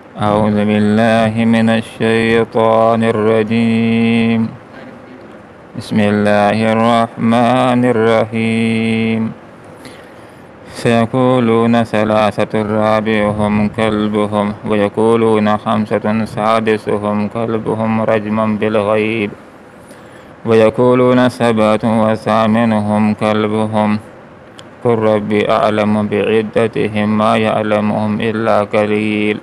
أعوذ بالله من الشيطان الرجيم. بسم الله الرحمن الرحيم. سيقولون ثلاثة رابعهم كلبهم ويقولون خمسة سادسهم كلبهم رجما بالغيب ويقولون سبعة وثامنهم كلبهم قل ربي أعلم بعدتهم ما يعلمهم إلا قليل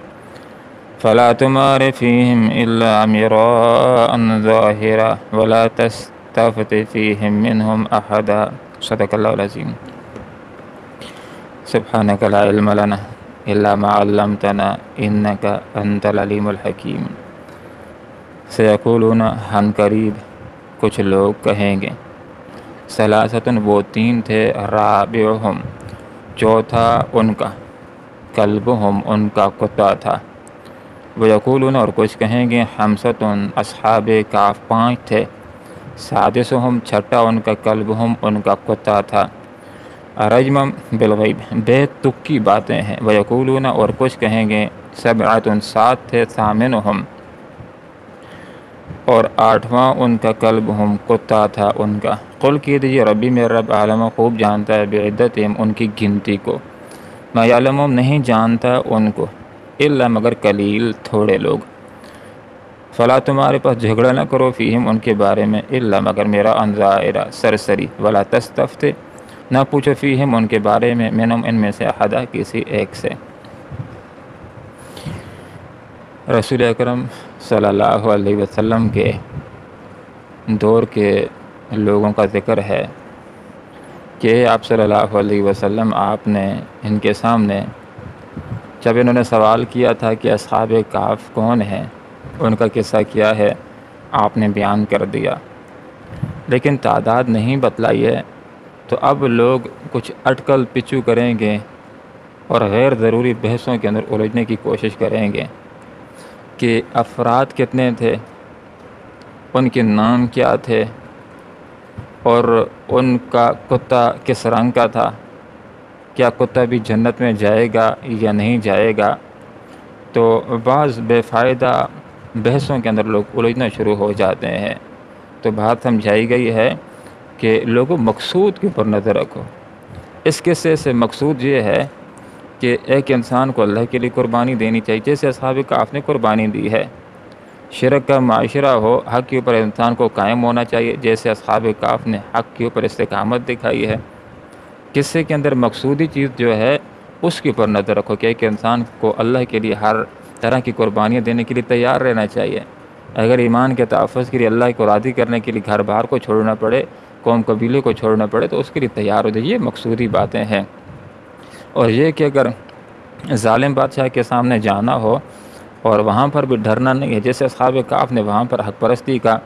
فلا تمار فيهم إلا مراء ظاهرا ولا تستفت فيهم منهم أحدا. صدق الله العظيم. سبحانك لا علم لنا إلا ما علمتنا إنك أنت العليم الحكيم. سيقولون ہن قریب کچھ لوگ کہیں گے، ثلاثتن وہ تین تھے، رابعہم چوتھا ان کا، کلبہم ان کا کتا تھا، ویقولون اور کچھ کہیں گے، خمسۃ اصحاب کاف پانچ تھے، سادسہم چھٹا ان کا، کلبہم ان کا کتا تھا، رجمم بالغیب بے تک کی باتیں ہیں، ویقولون اور کچھ کہیں گے، سبعۃ سات تھے، ثامنہم اور آٹھواں ان کا، کلبہم کتا تھا ان کا، قل کہہ دیجیے ربی میرا رب عالم خوب جانتا ہے، بعدتہم ان کی گنتی کو، ما یعلمہم نہیں جانتا ان کو، الا مگر قلیل تھوڑے لوگ، فلا تمہارے پاس جھگڑا نہ کرو فیہم ان کے بارے میں، الا مگر میرا انظائرہ سرسری، ولا تستفت نہ پوچھو فیہم ان کے بارے میں، منہم ان میں سے احدا کسی ایک سے۔ رسول اکرم صلی اللہ علیہ وسلم کے دور کے لوگوں کا ذکر ہے کہ آپ صلی اللہ علیہ وسلم آپ نے ان کے سامنے جب انہوں نے سوال کیا تھا کہ اصحاب کہف کون ہیں، ان کا قصہ کیا ہے، آپ نے بیان کر دیا، لیکن تعداد نہیں بتلائی ہے، تو اب لوگ کچھ اٹکل پچو کریں گے اور غیر ضروری بحثوں کے اندر الجھنے کی کوشش کریں گے کہ افراد کتنے تھے، ان کے نام کیا تھے، اور ان کا کتا کس رنگ کا تھا، کیا کتا بھی جنت میں جائے گا یا نہیں جائے گا۔ تو بعض بے فائدہ بحثوں کے اندر لوگ الجھنا شروع ہو جاتے ہیں۔ تو بات سمجھائی گئی ہے کہ لوگوں مقصود کے اوپر نظر رکھو۔ اس قصے سے مقصود یہ ہے کہ ایک انسان کو اللہ کے لیے قربانی دینی چاہیے، جیسے اصحاب کہف نے قربانی دی ہے۔ شرک کا معاشرہ ہو، حق کے اوپر انسان کو قائم ہونا چاہیے، جیسے اصحاب کہف نے حق کے اوپر استقامت دکھائی ہے۔ قصے کے اندر مقصودی چیز جو ہے اس کے اوپر نظر رکھو کہ ایک انسان کو اللہ کے لیے ہر طرح کی قربانیاں دینے کے لیے تیار رہنا چاہیے۔ اگر ایمان کے تحفظ کے لیے اللہ کو راضی کرنے کے لیے گھر بار کو چھوڑنا پڑے، قوم قبیلے کو چھوڑنا پڑے، تو اس کے لیے تیار ہو جائے۔ یہ مقصودی باتیں ہیں۔ اور یہ کہ اگر ظالم بادشاہ کے سامنے جانا ہو اور وہاں پر بھی ڈرنا نہیں ہے، جیسے اصحاب کہف نے وہاں پر حق پرستی کا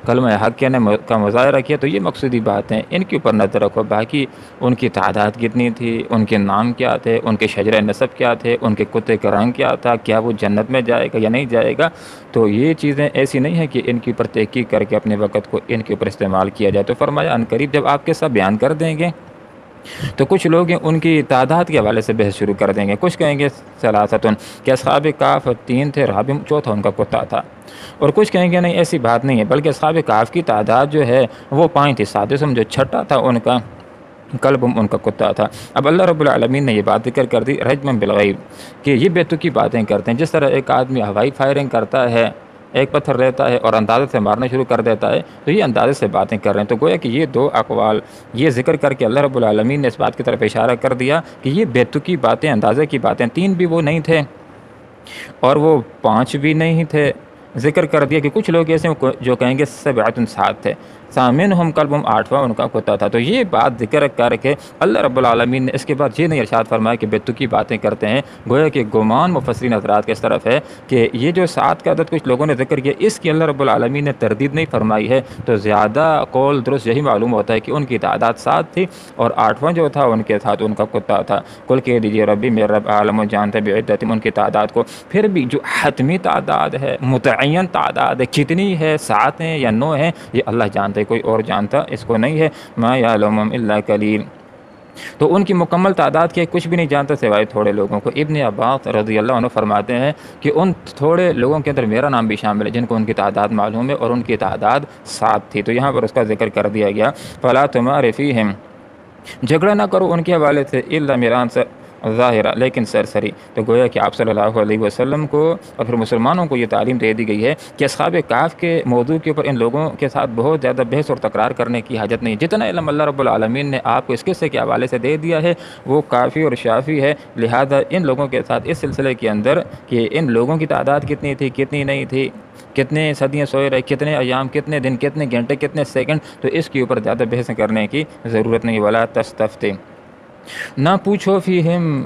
کلمہ حق کا مظاہرہ کیا، تو یہ مقصودی باتیں ان کے اوپر نظر رکھو۔ باقی ان کی تعداد کتنی تھی، ان کے نام کیا تھے، ان کے شجرہ نسب کیا تھے، ان کے کتے کا رنگ کیا تھا، کیا وہ جنت میں جائے گا یا نہیں جائے گا، تو یہ چیزیں ایسی نہیں ہیں کہ ان کے اوپر تحقیق کر کے اپنے وقت کو ان کے اوپر استعمال کیا جائے۔ تو فرمایا ان قریب جب آپ کے ساتھ بیان کر دیں گے تو کچھ لوگ ہیں ان کی تعداد کے حوالے سے بحث شروع کر دیں گے۔ کچھ کہیں گے ثلاثتن کہ اصحاب کہف تین تھے، رابعہم چوتھا ان کا کتا تھا، اور کچھ کہیں گے نہیں ایسی بات نہیں ہے، بلکہ اصحاب کہف کی تعداد جو ہے وہ پانچ تھی، سادسہم جو چھٹا تھا ان کا، کلبہم ان کا کتا تھا۔ اب اللہ رب العالمین نے یہ بات ذکر کر دی رجمًا بالغیب کہ یہ بے تکی باتیں کرتے ہیں۔ جس طرح ایک آدمی ہوائی فائرنگ کرتا ہے، ایک پتھر لیتا ہے اور اندازے سے مارنا شروع کر دیتا ہے، تو یہ اندازے سے باتیں کر رہے ہیں۔ تو گویا کہ یہ دو اقوال یہ ذکر کر کے اللہ رب العالمین نے اس بات کی طرف اشارہ کر دیا کہ یہ بے تکی باتیں، اندازے کی باتیں، تین بھی وہ نہیں تھے اور وہ پانچ بھی نہیں تھے۔ ذکر کر دیا کہ کچھ لوگ ایسے ہیں جو کہیں گے سبعۃ سات تھے، ثامنہم کلبہم آٹھواں ان کا کتا تھا۔ تو یہ بات ذکر کر کے اللہ رب العالمین نے اس کے بعد یہ نہیں ارشاد فرمایا کہ بے تکی باتیں کرتے ہیں۔ گویا کہ گمان مفسرین حضرات کی اس طرف ہے کہ یہ جو سات کا عدد کچھ لوگوں نے ذکر کیا، اس کی اللہ رب العالمین نے تردید نہیں فرمائی ہے، تو زیادہ قول درست یہی معلوم ہوتا ہے کہ ان کی تعداد سات تھی اور آٹھواں جو تھا ان کے ساتھ ان کا کتا تھا۔ قل کہہ دیجیے ربی میرا رب عالم و جانتا ہے بعدتہم ان کی تعداد کو۔ پھر بھی جو حتمی تعداد ہے، متعین تعداد ہے، کتنی ہے، سات ہیں یا 9 ہیں، یہ اللہ جانتا ہے، کوئی اور جانتا اس کو نہیں ہے۔ ما یعلمہم الا قلیل، تو ان کی مکمل تعداد کے کچھ بھی نہیں جانتا سوائے تھوڑے لوگوں کو۔ ابن عباس رضی اللہ عنہ فرماتے ہیں کہ ان تھوڑے لوگوں کے اندر میرا نام بھی شامل ہے جن کو ان کی تعداد معلوم ہے، اور ان کی تعداد 7 تھی۔ تو یہاں پر اس کا ذکر کر دیا گیا، فلا تمار فیہم، جھگڑا نہ کرو ان کے حوالے سے، الا میران سے ظاہرہ، لیکن سرسری۔ تو گویا کہ آپ صلی اللہ علیہ وسلم کو اور پھر مسلمانوں کو یہ تعلیم دے دی گئی ہے کہ اصحاب کہف کے موضوع کے اوپر ان لوگوں کے ساتھ بہت زیادہ بحث اور تکرار کرنے کی حاجت نہیں۔ جتنا علم اللہ رب العالمین نے آپ کو اس قصے کے حوالے سے دے دیا ہے وہ کافی اور شافی ہے۔ لہذا ان لوگوں کے ساتھ اس سلسلے کے اندر کہ ان لوگوں کی تعداد کتنی تھی، کتنی نہیں تھی، کتنے صدیاں سوئے رہے، کتنے ایام، کتنے دن، کتنے گھنٹے، کتنے سیکنڈ، تو اس کے اوپر زیادہ بحث کرنے کی ضرورت نہیں۔ ولا تستفتی، نہ پوچھو فیہم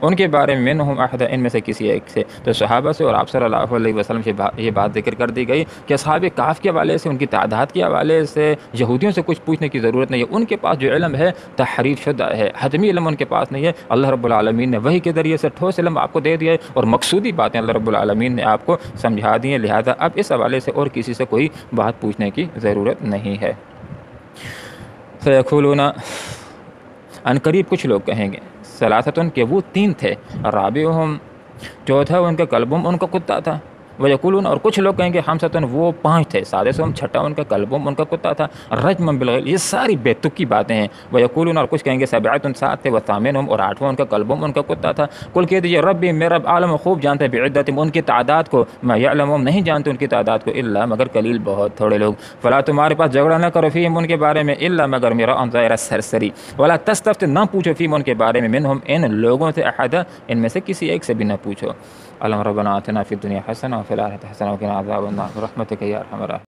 ان کے بارے میں، منہم احد، ان میں سے کسی ایک سے۔ تو صحابہ سے اور آپ صلی اللہ علیہ وسلم سے یہ بات ذکر کر دی گئی کہ اصحاب کہف کے حوالے سے، ان کی تعداد کے حوالے سے یہودیوں سے کچھ پوچھنے کی ضرورت نہیں ہے۔ ان کے پاس جو علم ہے تحریف شدہ ہے، حتمی علم ان کے پاس نہیں ہے۔ اللہ رب العالمین نے وحی کے ذریعے سے ٹھوس علم آپ کو دے دیا ہے، اور مقصودی باتیں اللہ رب العالمین نے آپ کو سمجھا دی ہیں۔ لہذا اب اس حوالے سے اور کسی سے کوئی بات پوچھنے کی ضرورت نہیں ہے۔ سیقولون، ان قریب کچھ لوگ کہیں گے، ثلاثتن، کہ وہ 3 تھے، رابعہم، چوتھا ان کا کلبم، ان کا کتا تھا، ویقولون، اور کچھ لوگ کہیں گے خمسۃ، وہ 5 تھے، سادسہم، چھٹا ان کا کلبم، ان کا کتا تھا، رجما بالغیب، یہ ساری بے تکی باتیں ہیں۔ ویقولون، اور کچھ کہیں گے سبعۃ، 7 تھے، وثامنہم، اور 8واں ان کا کلبم، ان کا کتا تھا۔ قل کہہ دیجیے ربی، میرا رب عالم خوب جانتے ہیں، بعدتہم، ان کی تعداد کو، ما یعلمون، نہیں جانتے ان کی تعداد کو، الا، مگر قلیل، بہت تھوڑے لوگ۔ فلا، تمہارے پاس جھگڑا نہ کرو، فیہم، ان کے بارے میں، الا، مگر میرا ظاہر، سرسری۔ ولا تستفت، نہ پوچھو، فیہم، ان کے بارے میں، منہم، ان لوگوں سے، احد، ان میں سے کسی ایک سے بھی نہ پوچھو۔ اللہم ربنا آتنا فی الدنیا حسنہ وفی الآخرۃ حسنہ وقنا عذاب النار برحمتک یا ارحم الراحمین۔